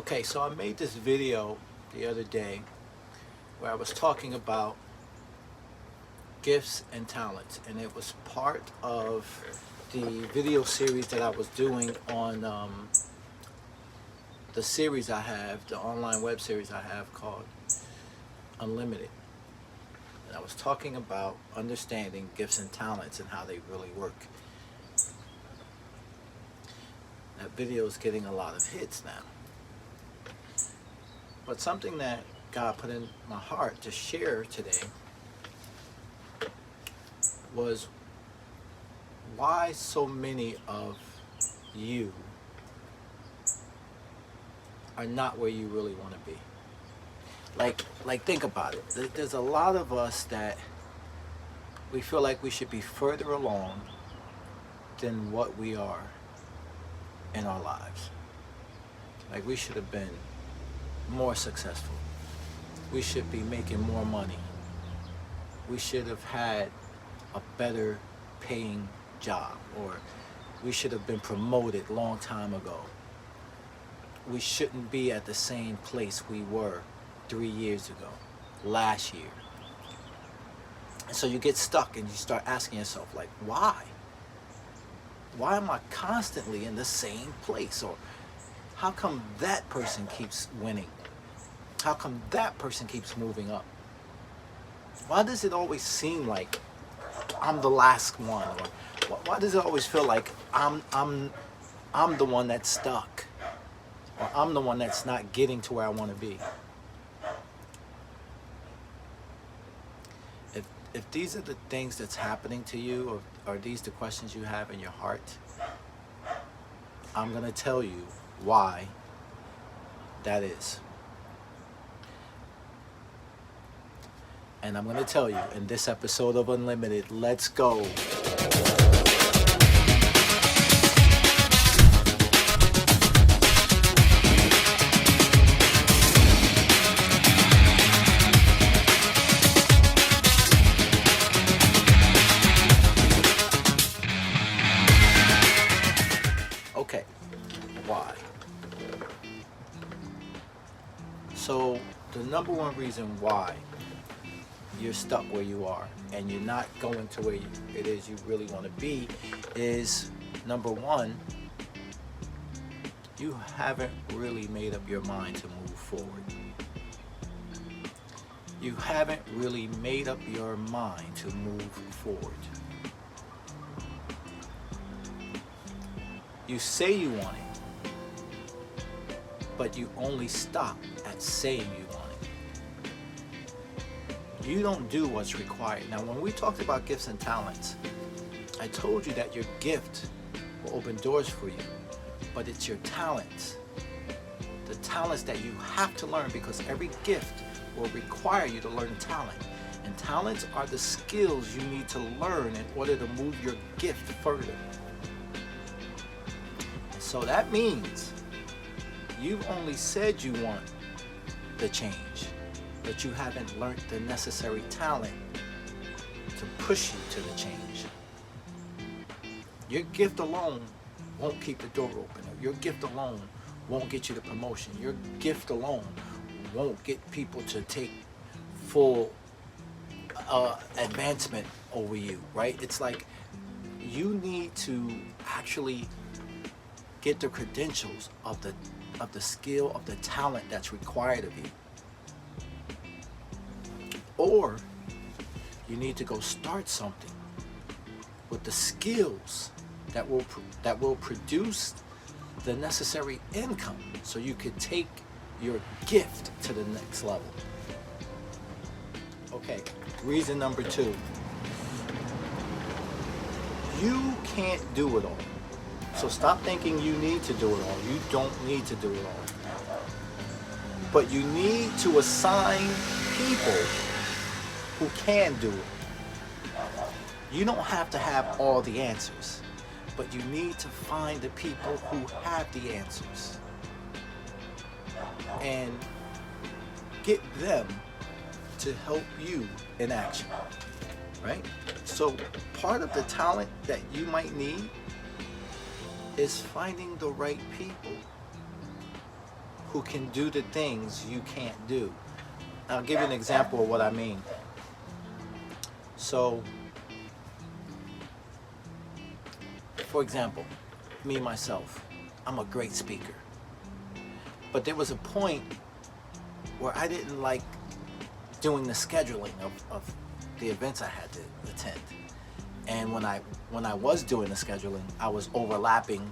Okay, so I made this video the other day where I was talking about gifts and talents, and it was part of the video series that I was doing on the series I have, the online web series I have called Unlimited. And I was talking about understanding gifts and talents and how they really work. That video is getting a lot of hits now. But something that God put in my heart to share today was why so many of you are not where you really want to be. Like think about it. There's a lot of us that we feel like we should be further along than what we are in our lives. Like we should have been more successful. We should be making more money. We should have had a better paying job, or we should have been promoted a long time ago. We shouldn't be at the same place we were 3 years ago, last year. And so you get stuck and you start asking yourself, like, why? Why am I constantly in the same place? Or how come that person keeps winning? How come that person keeps moving up? Why does it always seem like I'm the last one? Or why does it always feel like I'm the one that's stuck? Or I'm the one that's not getting to where I want to be? If these are the things that's happening to you, or are these the questions you have in your heart, I'm going to tell you why that is. And I'm going to tell you in this episode of Unlimited. Let's go. Okay, why? So the number one reason why you're stuck where you are and you're not going to where it is you really want to be is, number one, you haven't really made up your mind to move forward. You haven't really made up your mind to move forward. You say you want it, but you only stop at saying you want it. You don't do what's required. Now, when we talked about gifts and talents, I told you that your gift will open doors for you, but it's your talents. The talents that you have to learn, because every gift will require you to learn talent. And talents are the skills you need to learn in order to move your gift further. So that means you've only said you want the change, but you haven't learned the necessary talent to push you to the change. Your gift alone won't keep the door open. Your gift alone won't get you the promotion. Your gift alone won't get people to take full advancement over you, right? It's like you need to actually get the credentials of the skill, of the talent that's required of you. Or you need to go start something with the skills that will produce the necessary income so you could take your gift to the next level. Okay, reason number two. You can't do it all. So stop thinking you need to do it all. You don't need to do it all. But you need to assign people who can do it. You don't have to have all the answers, but you need to find the people who have the answers and get them to help you in action, right? So part of the talent that you might need is finding the right people who can do the things you can't do. I'll give you an example of what I mean. So, for example, me myself, I'm a great speaker. But there was a point where I didn't like doing the scheduling of the events I had to attend. And when I was doing the scheduling, I was overlapping,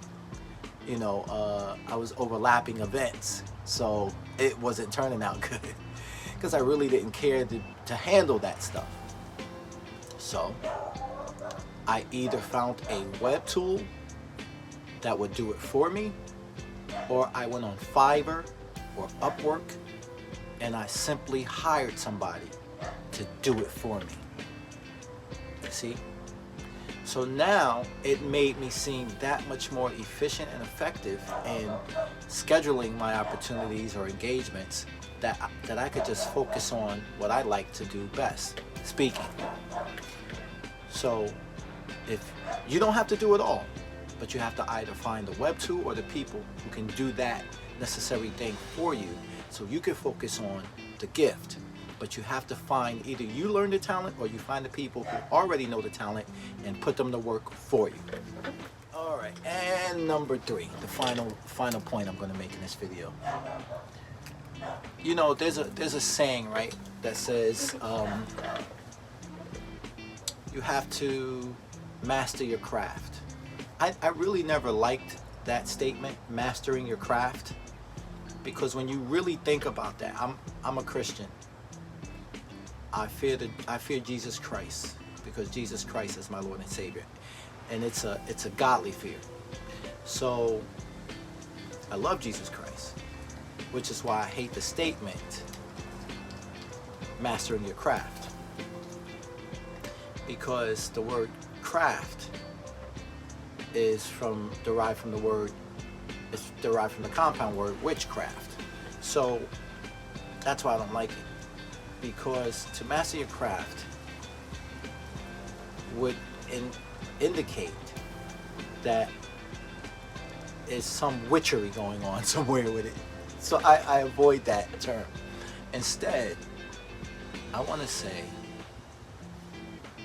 I was overlapping events. So it wasn't turning out good because I really didn't care to handle that stuff. So I either found a web tool that would do it for me, or I went on Fiverr or Upwork and I simply hired somebody to do it for me. See? So now it made me seem that much more efficient and effective in scheduling my opportunities or engagements that I could just focus on what I like to do best, speaking. So if you don't have to do it all, but you have to either find the web tool or the people who can do that necessary thing for you so you can focus on the gift. But you have to find, either you learn the talent or you find the people who already know the talent and put them to work for you. All right, and number 3, the final point I'm going to make in this video. There's a saying, right, that says you have to master your craft. I really never liked that statement, mastering your craft, because when you really think about that, I'm a Christian. I fear Jesus Christ because Jesus Christ is my Lord and Savior, and it's a godly fear. So I love Jesus Christ, which is why I hate the statement mastering your craft, because the word craft is derived from the compound word witchcraft. So that's why I don't like it. Because to master your craft would indicate that there's some witchery going on somewhere with it. So I avoid that term. Instead, I want to say,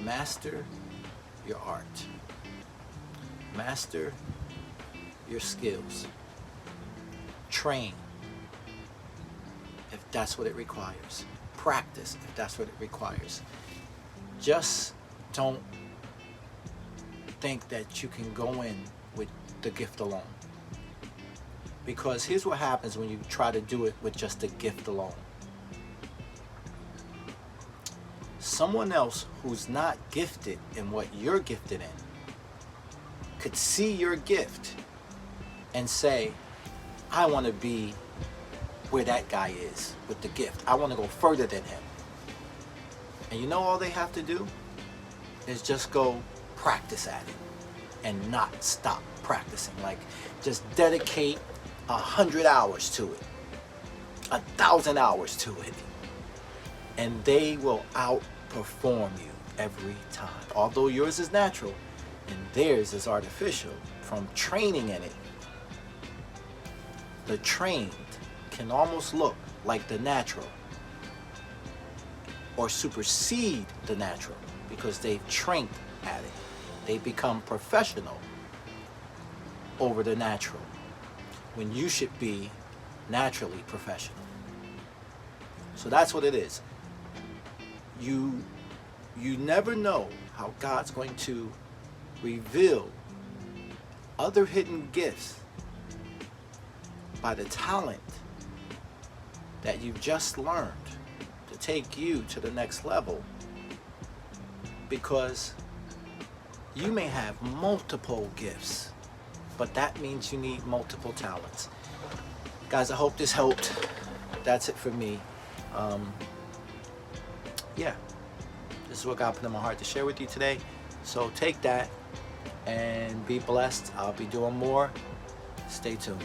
master your art. Master your skills. Train, if that's what it requires. Practice, if that's what it requires. Just don't think that you can go in with the gift alone. Because here's what happens when you try to do it with just the gift alone. Someone else who's not gifted in what you're gifted in could see your gift and say, I want to be where that guy is with the gift. I want to go further than him. And all they have to do is just go practice at it and not stop practicing. Like, just dedicate 100 hours to it, 1,000 hours to it, and they will outperform you every time. Although yours is natural and theirs is artificial from training in it, the trained can almost look like the natural or supersede the natural because they've trained at it. They become professional over the natural when you should be naturally professional. So that's what it is. You never know how God's going to reveal other hidden gifts by the talent that you've just learned to take you to the next level, because you may have multiple gifts, but that means you need multiple talents. Guys, I hope this helped. That's it for me. This is what God put in my heart to share with you today. So take that and be blessed. I'll be doing more. Stay tuned.